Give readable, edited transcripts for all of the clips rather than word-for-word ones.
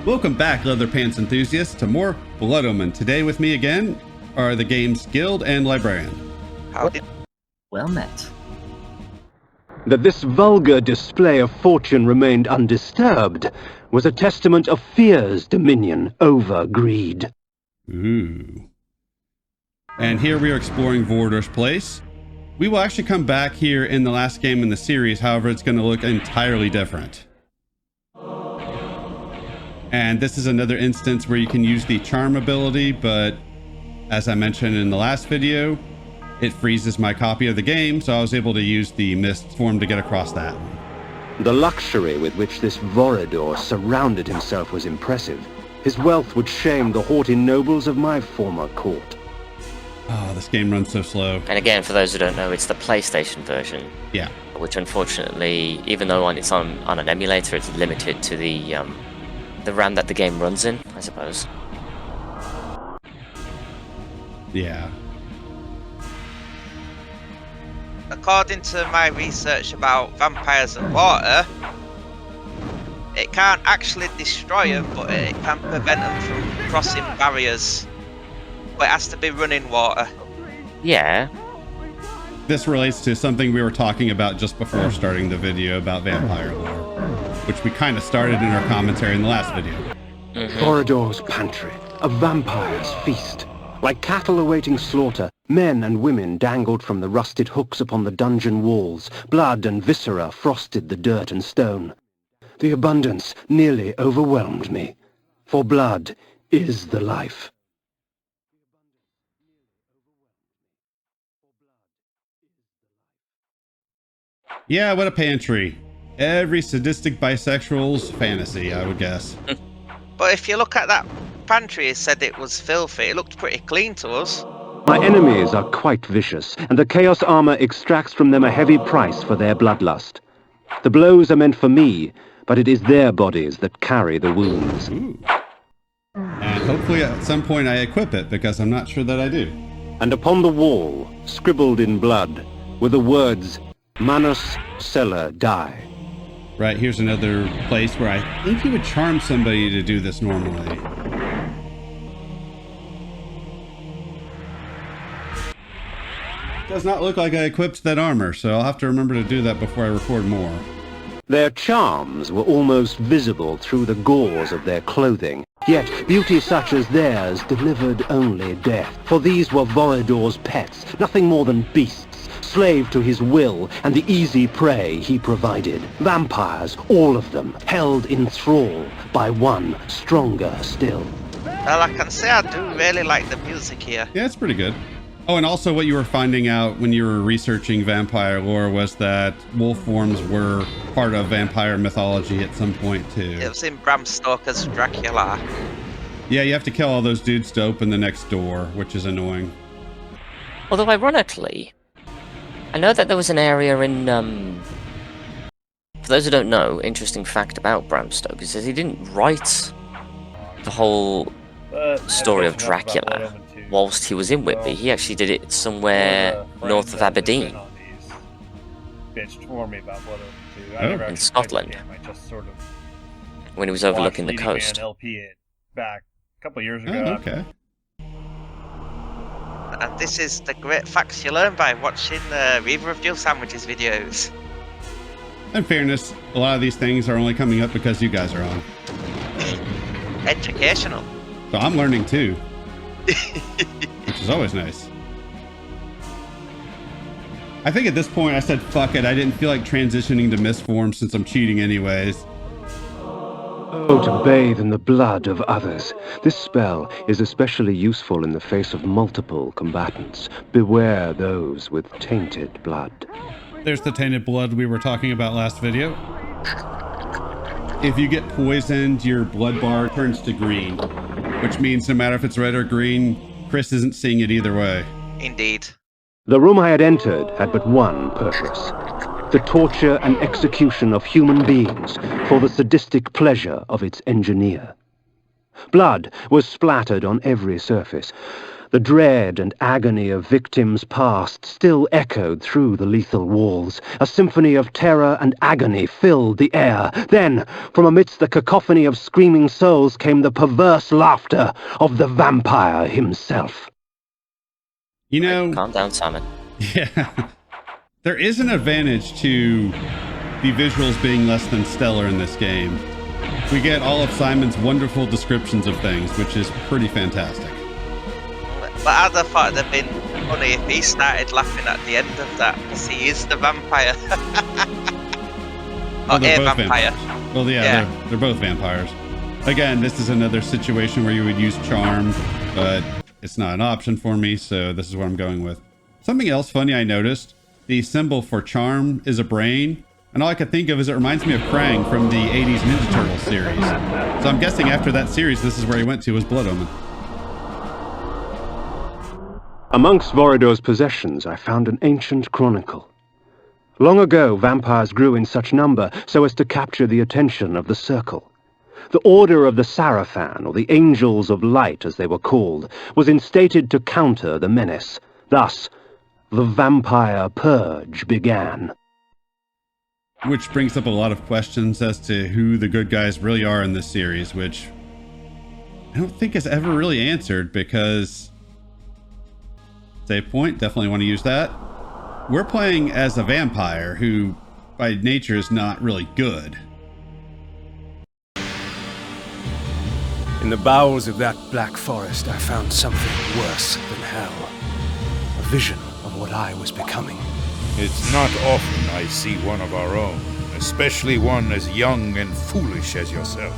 Welcome back, leather pants enthusiasts, to more Blood Omen. Today with me again are the game's guild and librarian. Howdy. Well met. That this vulgar display of fortune remained undisturbed was a testament of fear's dominion over greed. Ooh. And here we are exploring Vorador's Place. We will actually come back here in the last game in the series, however, it's going to look entirely different. And this is another instance where you can use the charm ability, but as I mentioned in the last video, it freezes my copy of the game, so I was able to use the mist form to get across that. The luxury with which this Vorador surrounded himself was impressive. His wealth would shame the haughty nobles of my former court. Oh, this game runs so slow. And again, for those who don't know, it's the PlayStation version. Yeah. Which unfortunately, even though it's on an emulator, it's limited to the RAM that the game runs in, I suppose. Yeah. According to my research about vampires and water, it can't actually destroy them, but it can prevent them from crossing barriers. But it has to be running water. Yeah. This relates to something we were talking about just before starting the video about vampire lore, which we kind of started in our commentary in the last video. Vorador's pantry, a vampire's feast. Like cattle awaiting slaughter, men and women dangled from the rusted hooks upon the dungeon walls. Blood and viscera frosted the dirt and stone. The abundance nearly overwhelmed me, for blood is the life. Yeah, what a pantry. Every sadistic bisexual's fantasy, I would guess. But if you look at that pantry, it said it was filthy. It looked pretty clean to us. My enemies are quite vicious, and the Chaos Armor extracts from them a heavy price for their bloodlust. The blows are meant for me, but it is their bodies that carry the wounds. Ooh. And hopefully at some point I equip it, because I'm not sure that I do. And upon the wall, scribbled in blood, were the words, Manus Celer Die. Right, here's another place where I think you would charm somebody to do this normally. Does not look like I equipped that armor, so I'll have to remember to do that before I record more. Their charms were almost visible through the gauze of their clothing. Yet beauty such as theirs delivered only death. For these were Vorador's pets, nothing more than beasts, slave to his will and the easy prey he provided. Vampires, all of them, held in thrall by one stronger still. Well, I can say I do really like the music here. Yeah, it's pretty good. Oh, and also what you were finding out when you were researching vampire lore was that wolf forms were part of vampire mythology at some point too. It was in Bram Stoker's Dracula. Yeah, you have to kill all those dudes to open the next door, which is annoying. Although ironically, I know that there was an area in for those who don't know, interesting fact about Bram Stoker is that he didn't write the whole story of Dracula whilst he was in Whitby. He actually did it somewhere north of Aberdeen. Bitched for me about Blood Omen 2. In Scotland. I just sort of When he was overlooking the coast. LP it back a couple of years ago. Oh, okay. And this is the great facts you learn by watching the Reaver of Jill Sandwiches videos. In fairness, a lot of these things are only coming up because you guys are on. Educational. So I'm learning too. Which is always nice. I think at this point I said fuck it. I didn't feel like transitioning to mist form since I'm cheating anyways. Oh, to bathe in the blood of others. This spell is especially useful in the face of multiple combatants. Beware those with tainted blood. There's the tainted blood we were talking about last video. If you get poisoned, your blood bar turns to green, which means no matter if it's red or green, Chris isn't seeing it either way. Indeed. The room I had entered had but one purpose: the torture and execution of human beings for the sadistic pleasure of its engineer. Blood was splattered on every surface. The dread and agony of victims past still echoed through the lethal walls. A symphony of terror and agony filled the air. Then, from amidst the cacophony of screaming souls came the perverse laughter of the vampire himself. You know, Calm down, Simon. yeah, there is an advantage to the visuals being less than stellar in this game. We get all of Simon's wonderful descriptions of things, which is pretty fantastic. But I'd have thought it'd have been funny if he started laughing at the end of that, because he is the vampire. Well, Or they're a both vampire. vampires. Well, yeah. They're both vampires. Again, this is another situation where you would use charm, but it's not an option for me, so this is what I'm going with. Something else funny I noticed, the symbol for charm is a brain, and all I could think of is it reminds me of Krang from the 80s Ninja Turtles series. So I'm guessing after that series, this is where he went to, was Blood Omen. Amongst Vorador's possessions, I found an ancient chronicle. Long ago, vampires grew in such number so as to capture the attention of the Circle. The Order of the Sarafan, or the Angels of Light as they were called, was instated to counter the menace. Thus, the Vampire Purge began. Which brings up a lot of questions as to who the good guys really are in this series, which I don't think is ever really answered because... Save point, definitely want to use that. We're playing as a vampire who, by nature, is not really good. In the bowels of that black forest, I found something worse than hell. A vision of what I was becoming. It's not often I see one of our own, especially one as young and foolish as yourself.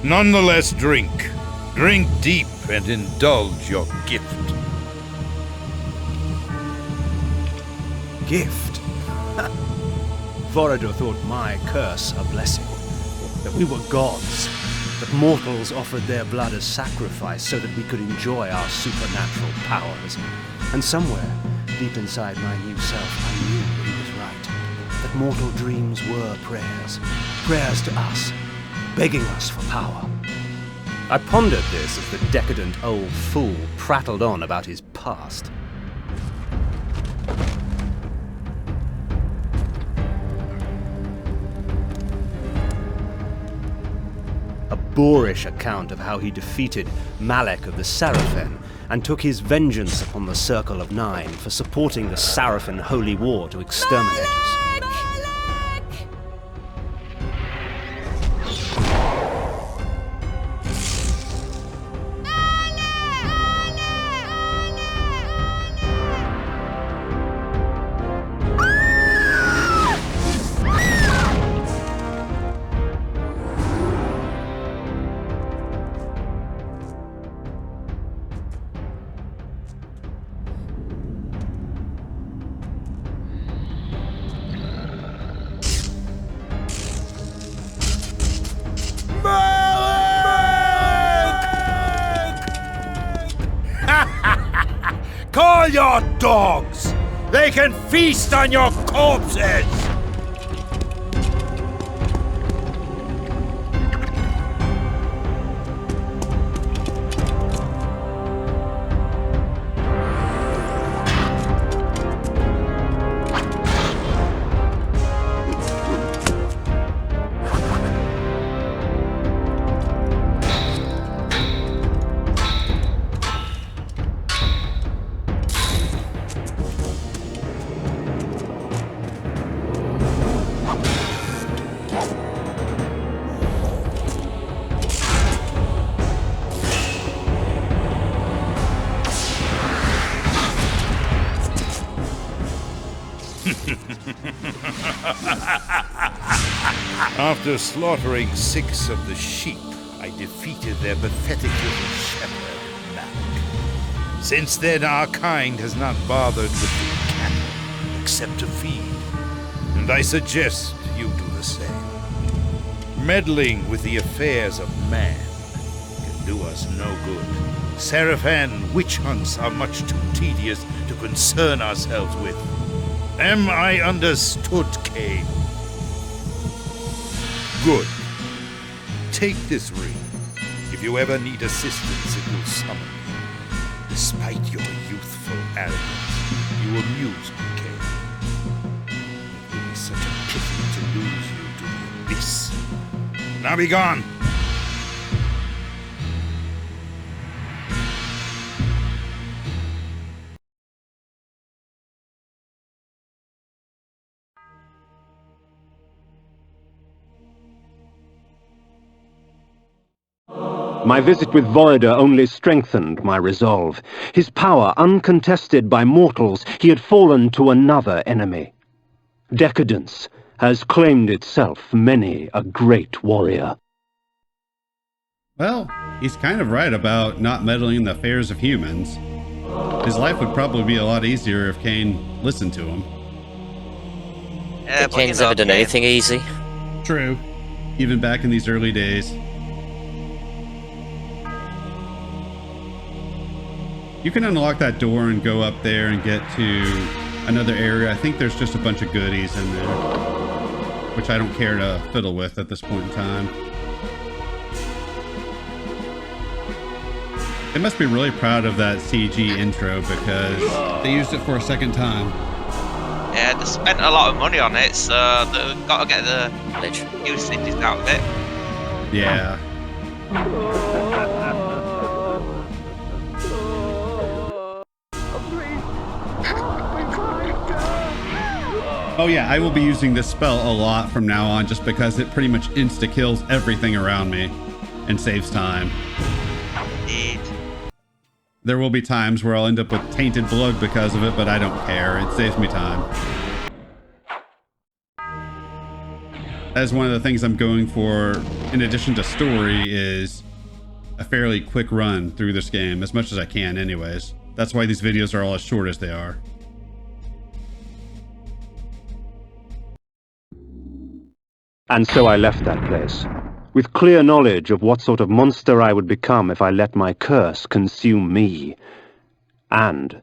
Nonetheless, drink. Drink deep and indulge your gift. Gift? Vorador thought my curse a blessing. That we were gods. That mortals offered their blood as sacrifice so that we could enjoy our supernatural powers. And somewhere, deep inside my new self, I knew he was right. That mortal dreams were prayers. Prayers to us, begging us for power. I pondered this as the decadent old fool prattled on about his past. A boorish account of how he defeated Malek of the Sarafan and took his vengeance upon the Circle of Nine for supporting the Sarafan Holy War to exterminate us. Call your dogs! They can feast on your corpses! After slaughtering 6 of the sheep, I defeated their pathetic little shepherd, Malek. Since then, our kind has not bothered with the cattle, except to feed. And I suggest you do the same. Meddling with the affairs of man can do us no good. Sarafan witch hunts are much too tedious to concern ourselves with. Am I understood, Kain? Good. Take this ring. If you ever need assistance, it will summon me. Despite your youthful arrogance, you amuse me, Kain. It would be such a pity to lose you to the abyss. Now be gone! My visit with Voida only strengthened my resolve. His power, uncontested by mortals, he had fallen to another enemy. Decadence has claimed itself many a great warrior. Well, he's kind of right about not meddling in the affairs of humans. His life would probably be a lot easier if Kain listened to him. Yeah, but Kane's never done anything easy. True. Even back in these early days. You can unlock that door and go up there and get to another area. I think there's just a bunch of goodies in there, which I don't care to fiddle with at this point in time. They must be really proud of that CG intro because they used it for a second time. Yeah, they spent a lot of money on it, so they've got to get the usages out of it. Yeah. Oh yeah, I will be using this spell a lot from now on just because it pretty much insta-kills everything around me and saves time. Indeed. There will be times where I'll end up with tainted blood because of it, but I don't care. It saves me time. As one of the things I'm going for, in addition to story, is a fairly quick run through this game, as much as I can anyways. That's why these videos are all as short as they are. And so I left that place, with clear knowledge of what sort of monster I would become if I let my curse consume me, and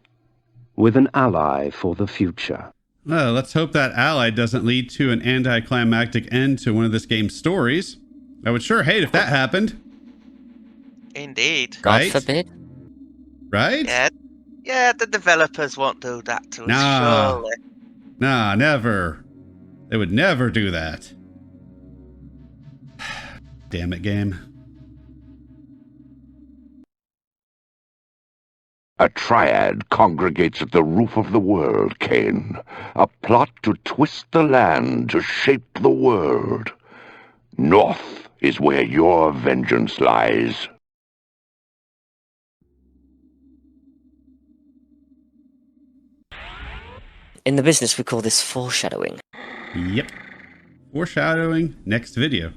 with an ally for the future. Well, let's hope that ally doesn't lead to an anticlimactic end to one of this game's stories. I would sure hate if that happened. Indeed. God Right? forbid. Right? Yeah, the developers won't do that to us, Nah. surely. Nah, never. They would never do that. Damn it, game. A triad congregates at the roof of the world, Kain. A plot to twist the land, to shape the world. North is where your vengeance lies. In the business, we call this foreshadowing. Yep. Foreshadowing next video.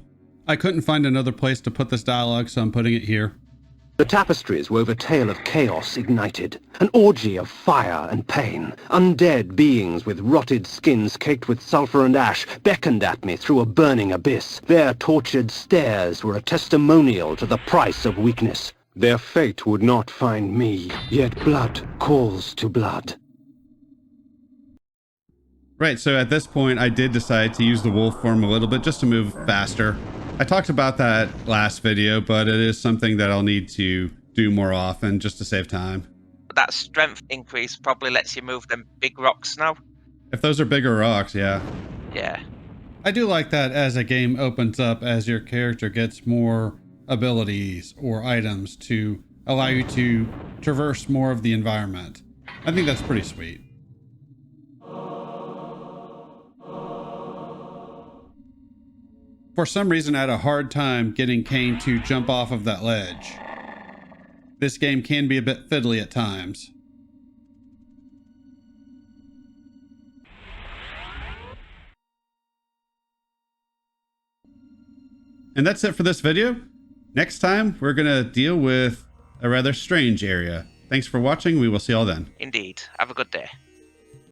I couldn't find another place to put this dialogue, so I'm putting it here. The tapestries wove a tale of chaos ignited, an orgy of fire and pain. Undead beings with rotted skins caked with sulfur and ash beckoned at me through a burning abyss. Their tortured stares were a testimonial to the price of weakness. Their fate would not find me, yet blood calls to blood. Right, so at this point, I did decide to use the wolf form a little bit just to move faster. I talked about that last video, but it is something that I'll need to do more often just to save time. That strength increase probably lets you move them big rocks now. If those are bigger rocks, yeah. Yeah. I do like that as a game opens up, as your character gets more abilities or items to allow you to traverse more of the environment. I think that's pretty sweet. For some reason, I had a hard time getting Kain to jump off of that ledge. This game can be a bit fiddly at times. And that's it for this video. Next time, we're going to deal with a rather strange area. Thanks for watching. We will see you all then. Indeed. Have a good day.